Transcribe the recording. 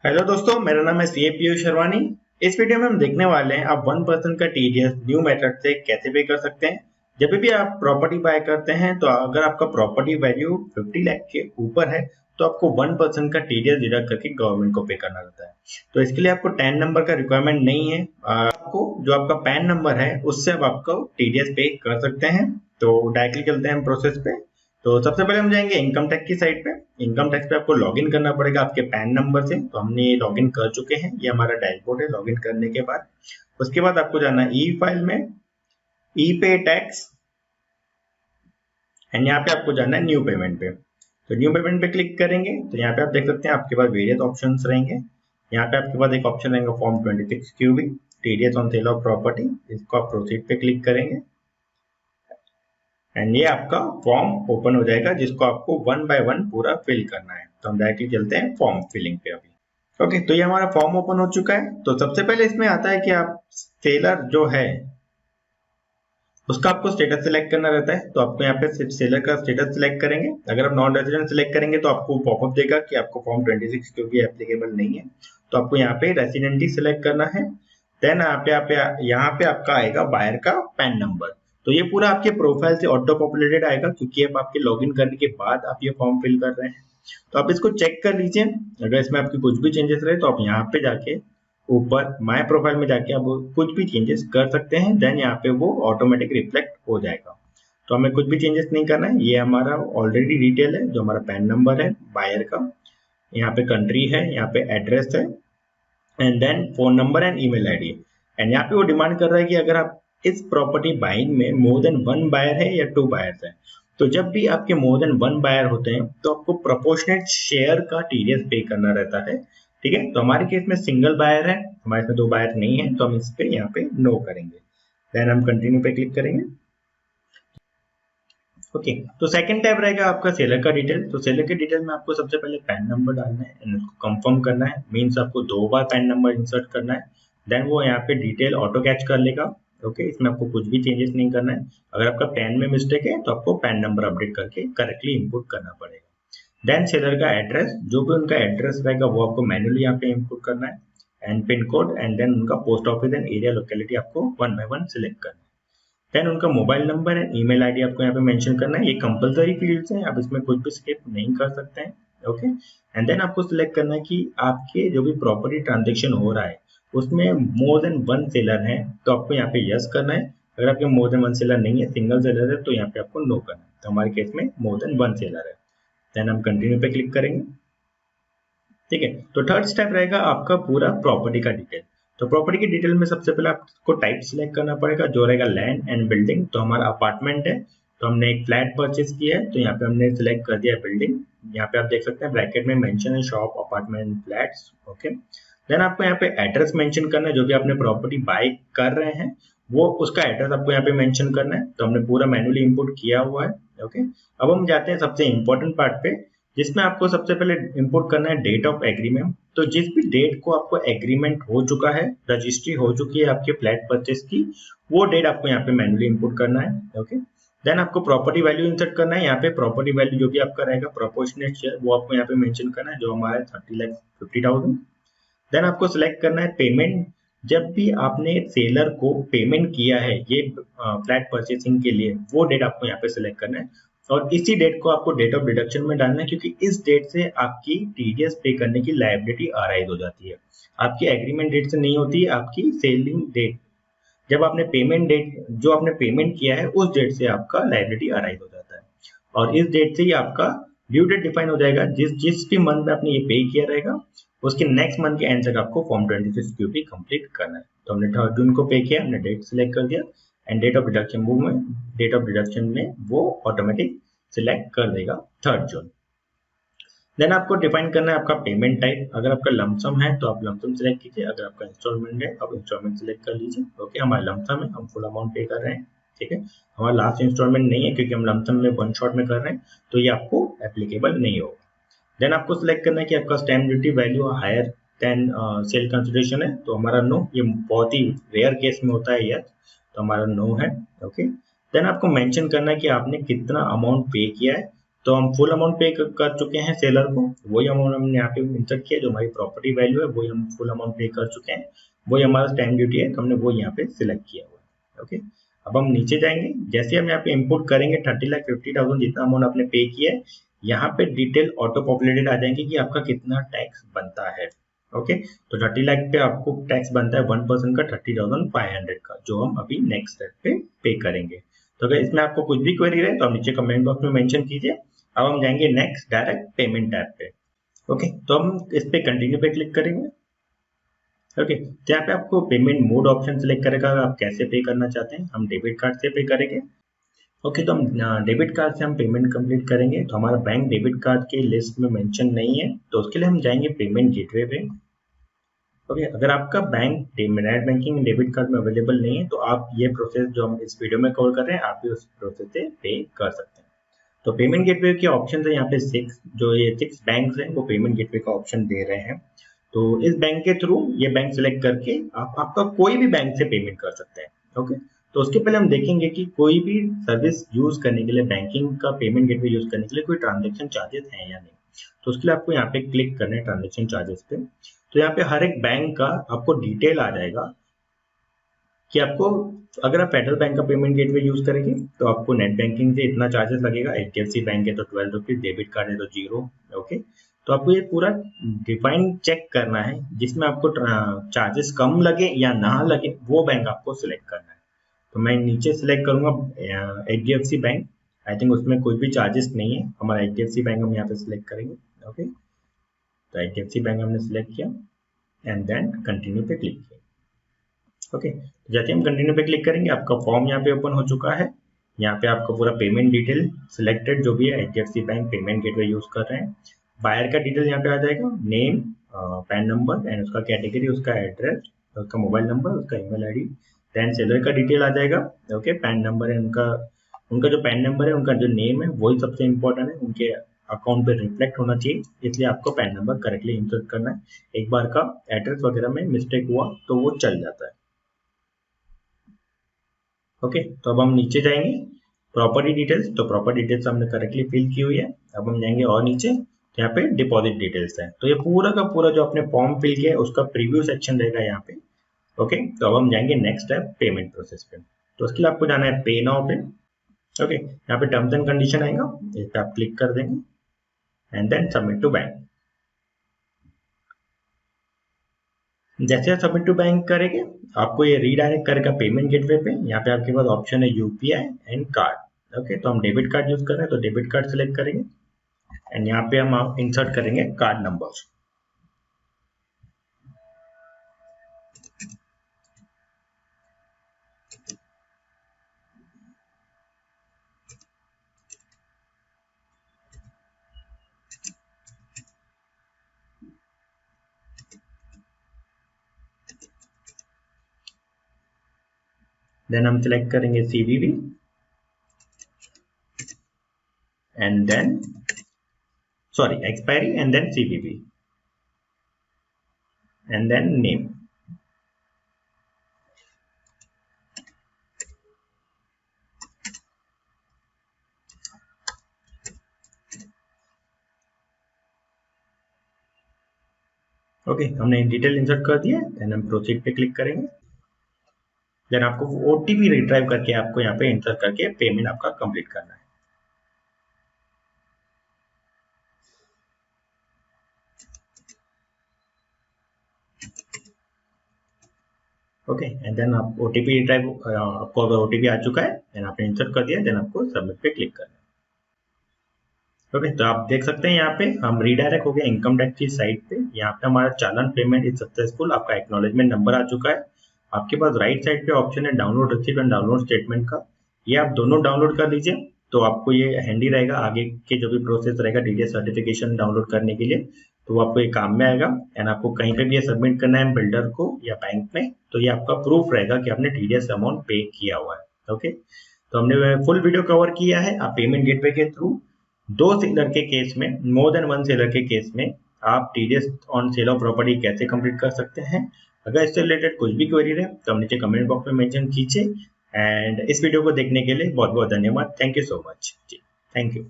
Hello दोस्तों, मेरा नाम है सी ए पीयूष शर्वानी। इस वीडियो में हम देखने वाले हैं आप 1% का टीडीएस न्यू मेथड से कैसे पे कर सकते हैं। जब भी आप प्रॉपर्टी बाय करते हैं तो अगर आपका प्रॉपर्टी वैल्यू 50 लाख के ऊपर है तो आपको 1% का टीडीएस डिडक्ट करके गवर्नमेंट को पे करना रहता है। तो इसके लिए आपको टैन नंबर का रिक्वायरमेंट नहीं है। आपको जो आपका पैन नंबर है उससे अब आपको टीडीएस पे कर सकते हैं। तो डायरेक्टली चलते हैं हम प्रोसेस पे। तो सबसे पहले हम जाएंगे इनकम टैक्स की साइड पे। इनकम टैक्स पे आपको लॉगिन करना पड़ेगा आपके पैन नंबर से। तो हमने लॉगिन कर चुके हैं, ये हमारा डैशबोर्ड है। लॉगिन करने के बाद उसके बाद आपको जाना है ई फाइल में, ई पे टैक्स, एंड यहाँ पे आपको जाना है न्यू पेमेंट पे। तो न्यू पेमेंट पे क्लिक करेंगे तो यहाँ पे आप देख सकते हैं आपके पास वेरियस ऑप्शंस रहेंगे। यहाँ पे आपके पास एक ऑप्शन रहेगा form 26 QB TDS on sale of property. इसको आप प्रोसीड पे क्लिक करेंगे एंड ये आपका फॉर्म ओपन हो जाएगा जिसको आपको वन बाय वन पूरा फिल करना है। तो हम डायरेक्टली चलते हैं फॉर्म फिलिंग पे अभी। ओके, तो ये हमारा फॉर्म ओपन हो चुका है। तो सबसे पहले इसमें आता है कि आप सेलर जो है उसका आपको स्टेटस सिलेक्ट करना रहता है। तो आपको यहाँ पे सेलर का स्टेटस सिलेक्ट करेंगे। अगर आप नॉन रेजिडेंट सिलेक्ट करेंगे तो आपको पॉपअप देगा कि आपको फॉर्म 26 क्योंकि एप्लीकेबल नहीं है। तो आपको यहाँ पे रेसिडेंट ही सिलेक्ट करना है। देन यहाँ पे आपका आएगा बायर का पैन नंबर। तो ये पूरा आपके प्रोफाइल से ऑटो पॉपुलेटेड आएगा क्योंकि अब आपके लॉगिन करने के बाद आप ये फॉर्म फिल कर रहे हैं। तो आप इसको चेक कर लीजिए। अगर इसमें आपकी कुछ भी चेंजेस रहे तो आप यहाँ पे जाके ऊपर माय प्रोफाइल में जाके आप कुछ भी चेंजेस कर सकते हैं। देन यहाँ पे वो ऑटोमेटिक रिफ्लेक्ट हो जाएगा। तो हमें कुछ भी चेंजेस नहीं करना है। ये हमारा ऑलरेडी डिटेल है जो हमारा पैन नंबर है बायर का, यहाँ पे कंट्री है, यहाँ पे एड्रेस है, and then phone number and email ID. And यहाँ पे वो डिमांड कर रहा है कि अगर आप इस प्रॉपर्टी बाइंग में मोर देन वन बायर है या टू बायर्स है। तो जब भी आपके मोर देन वन बायर होते हैं तो आपको प्रोपोर्शनेट शेयर का टीडीएस पे करना रहता है। ठीक है, तो हमारे केस में सिंगल बायर है, हमारे इसमें दो बायर नहीं है, तो हम इस पे यहाँ पे नो करेंगे। देन हम कंटिन्यू पे क्लिक करेंगे। ओके, तो सेकंड टैब रहेगा आपका सेलर का डिटेल। तो सेलर के डिटेल में आपको सबसे पहले पैन नंबर डालना है एंड उसको कंफर्म करना है। मींस आपको दो बार पैन नंबर इंसर्ट करना है। देन वो यहाँ पे डिटेल ऑटो कैच कर लेगा। ओके, इसमें आपको कुछ भी चेंजेस नहीं करना है। अगर आपका पैन में मिस्टेक है तो आपको पैन नंबर अपडेट करके करेक्टली इनपुट करना पड़ेगा। देन सेलर का एड्रेस, जो भी उनका एड्रेस रहेगा वो आपको मैन्युअली यहाँ पे इनपुट करना है, and pin code, and then उनका post office and area locality आपको वन बाय वन सिलेक्ट करना है। देन उनका mobile number and email ID आपको यहाँ पे मेंशन करना है। ये कंपलसरी फील्ड्स हैं, आप इसमें कुछ भी स्किप नहीं कर सकते हैं। ओके, एंड देन आपको सिलेक्ट करना है कि आपके जो भी प्रॉपर्टी ट्रांजेक्शन हो रहा है उसमें मोर देन वन सेलर है तो आपको यहाँ पे यस करना है। अगर आपके मोर देन वन सेलर नहीं है, सिंगल सेलर है, तो यहाँ पे आपको नो करना है। तो हमारे केस में मोर देन वन सेलर है। देन हम कंटिन्यू पे क्लिक करेंगे। ठीक है, तो थर्ड स्टेप रहेगा आपका पूरा प्रॉपर्टी का डिटेल। तो प्रॉपर्टी की डिटेल में सबसे पहले आपको टाइप सिलेक्ट करना पड़ेगा जो रहेगा लैंड एंड बिल्डिंग। तो हमारा अपार्टमेंट है तो हमने एक फ्लैट परचेज किया है तो यहाँ पे हमने सिलेक्ट कर दिया बिल्डिंग। यहाँ पे आप देख सकते हैं ब्रैकेट में मेंशन है shop apartment flats. Okay, then आपको यहाँ पे एड्रेस मेंशन करना है जो भी आपने प्रॉपर्टी बाय कर रहे हैं वो उसका एड्रेस आपको यहाँ पे मेंशन करना है। तो हमने पूरा मैन्युअली इनपुट किया हुआ है। ओके, अब हम जाते हैं सबसे इंपॉर्टेंट पार्ट पे जिसमें आपको सबसे पहले इंपोर्ट करना है डेट ऑफ एग्रीमेंट। तो जिस भी डेट को आपको एग्रीमेंट हो चुका है, रजिस्ट्री हो चुकी है आपके फ्लैट परचेस की, वो डेट आपको यहाँ पे मैन्युअली इंपोर्ट करना है। ओके, देन आपको प्रॉपर्टी वैल्यू इंसर्ट करना है। यहाँ पे प्रॉपर्टी वैल्यू जो भी आपका रहेगा प्रोपोर्शनेट शेयर वो आपको यहाँ पे मेंशन करना है जो हमारा 30,50,000। देन आपको सिलेक्ट करना है पेमेंट। जब भी आपने सेलर को पेमेंट किया है ये फ्लैट परचेसिंग के लिए वो डेट आपको यहाँ पे सिलेक्ट करना है और इसी डेट को आपको डेट ऑफ डिडक्शन में डालना है क्योंकि इस डेट से आपकी टीडीएस पे करने की लायबिलिटी अराइज हो जाती है। आपकी एग्रीमेंट डेट से नहीं होती है, आपकी सेलिंग डेट, जब आपने पेमेंट डेट जो आपने पेमेंट किया है उस डेट से आपका लायबिलिटी अराइज हो जाता है और इस डेट से ही आपका ड्यू डेट डिफाइन हो जाएगा। जिस जिस भी मंथ में आपने ये पे किया रहेगा उसके नेक्स्ट मंथ के एंड तक आपको फॉर्म 26 क्यूबी कंप्लीट करना है। तो हमने 3 जून को पे किया, हमने डेट सिलेक्ट कर दिया एंड डेट ऑफ डिडक्शन में वो ऑटोमेटिक सिलेक्ट कर देगा 3 जून। देन आपको डिफाइन करना है आपका पेमेंट टाइप। अगर आपका लमसम है तो आप लमसम सिलेक्ट कीजिए, अगर आपका इंस्टॉलमेंट है आप इंस्टॉलमेंट सिलेक्ट कर लीजिए। ओके, हमारा लमसम है, हम फुल अमाउंट पे कर रहे हैं। ठीक है, हमारा लास्ट इंस्टॉलमेंट नहीं है क्योंकि हम लमसम में वन शॉट में कर रहे हैं तो ये आपको एप्लीकेबल नहीं होगा। देन आपको सिलेक्ट करना है कि आपका stamp duty value higher than sale consideration है तो हमारा नो। ये बहुत ही रेयर केस में होता है यस, तो हमारा नो है। ओके, देन आपको मेंशन करना है कि आपने कितना अमाउंट पे किया है। तो हम फुल अमाउंट पे कर चुके हैं सेलर को, वही अमाउंट हमने यहाँ पे इंसर्ट किया, जो हमारी प्रॉपर्टी वैल्यू है वही हम फुल अमाउंट पे कर चुके हैं, वही हमारा स्टैम्प ड्यूटी है, तो हमने वो यहाँ पे सिलेक्ट किया हुआ है। ओके, अब हम नीचे जाएंगे, जैसे हम यहाँ पे इनपुट करेंगे 30,50,000 जितना अमाउंट आपने पे किया है, यहाँ पे डिटेल ऑटो पॉपुलेटेड आ जाएंगे कि आपका कितना टैक्स बनता है। ओके, तो 30 लाख पे आपको टैक्स बनता है 1% का 30,500 का, जो हम अभी नेक्स्ट स्टेप पे करेंगे। तो अगर इसमें आपको कुछ भी क्वेरी रहे तो आप नीचे कमेंट बॉक्स में मेंशन कीजिए। अब हम जाएंगे नेक्स्ट डायरेक्ट पेमेंट टैब पे। ओके, तो हम इस पे कंटिन्यू पे क्लिक करेंगे। ओके, तो यहाँ पे आपको पेमेंट मोड ऑप्शन सेलेक्ट करेगा, आप कैसे पे करना चाहते हैं, हम डेबिट कार्ड से पे करेंगे। ओके, तो हम डेबिट कार्ड से हम पेमेंट कंप्लीट करेंगे, तो हमारा बैंक डेबिट कार्ड के लिस्ट में मेंशन नहीं है, तो उसके लिए हम जाएंगे पेमेंट गेटवे पे। ओके, अगर आपका bank net banking debit card में अवेलेबल नहीं है, तो आप ये प्रोसेस जो हम इस वीडियो में कवर कर रहे हैं, आप भी उस प्रोसेस से पे कर सकते हैं। तो पेमेंट गेटवे के ऑप्शन है यहाँ पे 6, जो ये 6 बैंक हैं वो पेमेंट गेटवे का ऑप्शन दे रहे हैं। तो इस बैंक के थ्रू ये बैंक सिलेक्ट करके आप आपका कोई भी बैंक से पेमेंट कर सकते हैं। ओके, तो उसके पहले हम देखेंगे कि कोई भी सर्विस यूज करने के लिए, बैंकिंग का पेमेंट गेटवे यूज करने के लिए कोई ट्रांजेक्शन चार्जेस हैं या नहीं। तो उसके लिए आपको यहाँ पे क्लिक करना है ट्रांजेक्शन चार्जेस पे। तो यहाँ पे हर एक बैंक का आपको डिटेल आ जाएगा कि आपको, अगर आप फेडरल बैंक का पेमेंट गेटवे यूज करेंगे तो आपको नेट बैंकिंग से इतना चार्जेस लगेगा, HDFC बैंक है तो 12 रुपीज, डेबिट कार्ड है तो 0। ओके, तो आपको ये पूरा डिफाइन चेक करना है, जिसमें आपको चार्जेस कम लगे या ना लगे वो बैंक आपको सिलेक्ट करना है। तो मैं नीचे सिलेक्ट करूंगा HDFC बैंक, आई थिंक उसमें कोई भी चार्जेस नहीं है, हमारा HDFC बैंक हम यहाँ पे सिलेक्ट करेंगे। ओके, तो HDFC बैंक हमने सिलेक्ट किया एंड देन कंटिन्यू पे क्लिक किया। ओके, तो जैसे हम कंटिन्यू पे क्लिक करेंगे, आपका फॉर्म यहाँ पे ओपन हो चुका है। यहाँ पे आपका पूरा पेमेंट डिटेल सिलेक्टेड जो भी है, HDFC bank payment gateway use कर रहे हैं। बायर का डिटेल यहाँ पे आ जाएगा, नेम, पैन नंबर एंड उसका कैटेगरी, उसका एड्रेस, उसका मोबाइल नंबर, उसका ईमेल आईडी। देन सेलर का डिटेल आ जाएगा। ओके, पैन नंबर है उनका, उनका जो पैन नंबर है, उनका जो नेम है वही सबसे इंपॉर्टेंट है, उनके अकाउंट पे रिफ्लेक्ट होना चाहिए, इसलिए आपको पैन नंबर करेक्टली इंसर्ट करना है। एक बार का एड्रेस वगैरह में मिस्टेक हुआ तो वो चल जाता है। ओके, तो अब हम नीचे जाएंगे प्रॉपर्टी डिटेल्स, तो प्रॉपर्टी डिटेल्स हमने करेक्टली फिल की हुई है। अब हम जाएंगे और नीचे, तो यहाँ पे डिपॉजिट डिटेल्स है, तो ये पूरा का पूरा जो आपने फॉर्म फिल किया है उसका प्रीव्यू सेक्शन रहेगा यहाँ पे। ओके, तो अब हम जाएंगे नेक्स्ट स्टेप पेमेंट प्रोसेस पे। तो उसके लिए आपको जाना है पे नाउ पे। ओके, यहाँ पे टर्म्स एंड कंडीशन आएगा, इस पे आप क्लिक कर देंगे and then submit to bank. जैसे आप सबमिट टू बैंक करेंगे, आपको ये रीडायरेक्ट करेगा पेमेंट गेटवे पे। यहाँ पे आपके पास ऑप्शन है यूपीआई एंड कार्ड। ओके, तो हम डेबिट कार्ड यूज कर रहे हैं तो डेबिट कार्ड सिलेक्ट करेंगे एंड यहाँ पे हम इंसर्ट करेंगे कार्ड नंबर। देन हम सिलेक्ट करेंगे CVV and then expiry and then CVV and then name. Okay, हमने डिटेल इंसर्ट कर दिया, देन हम प्रोसीड पे क्लिक करेंगे। देन आपको OTP रिट्राइव करके आपको यहाँ पे इंटर करके पेमेंट आपका कंप्लीट करना है। ओके, एंड देन आप OTP रिट्राइव, आपको अगर OTP आ चुका है देन आपने इंसर्ट कर दिया, देन आपको सबमिट पे क्लिक करना है। ओके, तो आप देख सकते हैं यहाँ पे हम रीडायरेक्ट हो गए इनकम टैक्स की साइट पे। यहाँ पे हमारा चालान पेमेंट इज सक्सेसफुल, आपका एक्नॉलेजमेंट नंबर आ चुका है। आपके पास राइट साइड पे ऑप्शन है download receipt and download statement का, ये आप दोनों डाउनलोड कर लीजिए, तो आपको ये हैंडी रहेगा आगे के जो भी प्रोसेस रहेगा TDS सर्टिफिकेशन डाउनलोड करने के लिए, तो वो आपको ये काम में आएगा। एंड आपको कहीं पे भी ये सबमिट करना है बिल्डर को या बैंक में, तो ये आपका प्रूफ रहेगा कि आपने TDS अमाउंट पे किया हुआ है। ओके, तो हमने फुल वीडियो कवर किया है। आप पेमेंट गेटवे के थ्रू 2 सेलर के केस में, मोर देन 1 सेलर के केस में आप TDS on sale of property कैसे कंप्लीट कर सकते हैं। अगर इससे रिलेटेड कुछ भी क्वेरी रहे तो हम नीचे कमेंट बॉक्स में मेंशन कीजिए। एंड इस वीडियो को देखने के लिए बहुत बहुत धन्यवाद। थैंक यू सो मच जी, थैंक यू।